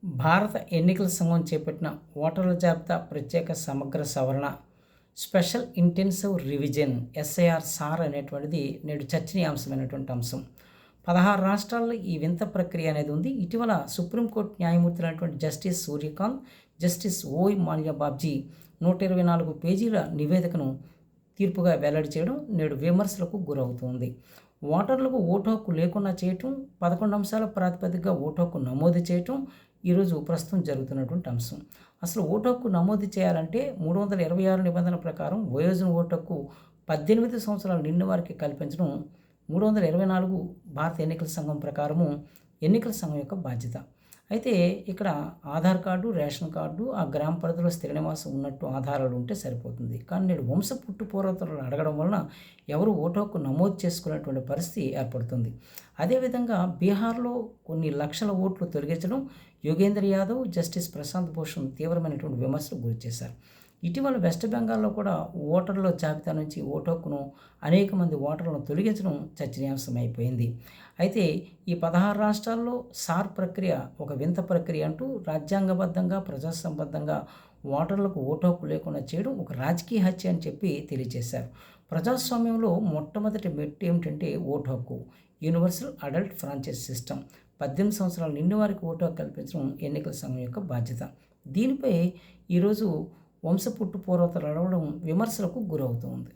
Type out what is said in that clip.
భారత ఎన్నికల సంఘం చేపట్టిన ఓటర్ల జాబితా ప్రత్యేక సమగ్ర సవరణ special intensive revision SIR sir అనేటువంటిది నేడు చర్చనీయాంశమైనటువంటి అంశం. 16 రాష్ట్రాల్లో ఈ వింత ప్రక్రియ అనేది ఉంది. ఇటీవల సుప్రీంకోర్టు న్యాయమూర్తులైనటువంటి జస్టిస్ సూర్యకాంత్, జస్టిస్ ఓయ్ మాల్యా బాబ్జీ 124 పేజీల నివేదికను తీర్పుగా వెల్లడి చేయడం నేడు విమర్శలకు గురవుతుంది. ఓటర్లకు ఓటు హక్కు లేకుండా చేయటం, 11 అంశాల ప్రాతిపదికగా ఓటు హక్కు నమోదు చేయటం ఈరోజు ప్రస్తుతం జరుగుతున్నటువంటి అంశం. అసలు ఓటు హక్కు నమోదు చేయాలంటే 326 నిబంధనల ప్రకారం వయోజన ఓటు హక్కు 18 సంవత్సరాలు నిండిన వారికి కల్పించడం 324 భారత ఎన్నికల సంఘం ప్రకారము ఎన్నికల సంఘం యొక్క బాధ్యత. అయితే ఇక్కడ ఆధార్ కార్డు, రేషన్ కార్డు, ఆ గ్రామ పరిధిలో స్థిర నివాసం ఉన్నట్టు ఆధారాలు ఉంటే సరిపోతుంది. కానీ నేడు వంశ పుట్టు పూర్వతలను అడగడం వలన ఎవరు ఓటు హక్కు నమోదు చేసుకునేటువంటి పరిస్థితి ఏర్పడుతుంది. అదేవిధంగా బీహార్లో కొన్ని లక్షల ఓట్లు తొలగించడం యోగేంద్ర యాదవ్, జస్టిస్ ప్రశాంత్ భూషణ్ తీవ్రమైనటువంటి విమర్శలు గురి చేశారు. ఇటీవల వెస్ట్ బెంగాల్లో కూడా ఓటర్ల జాబితా నుంచి ఓటు హక్కును అనేక మంది ఓటర్లను తొలగించడం చర్చనీయాంశమైపోయింది. అయితే ఈ 16 రాష్ట్రాల్లో సార్ ప్రక్రియ ఒక వింత ప్రక్రియ అంటూ రాజ్యాంగబద్ధంగా, ప్రజాసంబద్ధంగా ఓటర్లకు ఓటు హక్కు లేకుండా చేయడం ఒక రాజకీయ హత్య అని చెప్పి తెలియజేశారు. ప్రజాస్వామ్యంలో మొట్టమొదటి మెట్టు ఏమిటంటే ఓటు హక్కు. Universal adult franchise system. 18 సంవత్సరాలు నిండిన వారికి ఓటు హక్కు కల్పించడం ఎన్నికల సంఘం యొక్క బాధ్యత. దీనిపై ఈరోజు వంశపుట్టు పూర్వతలు అడగడం విమర్శలకు గురవుతూ ఉంది.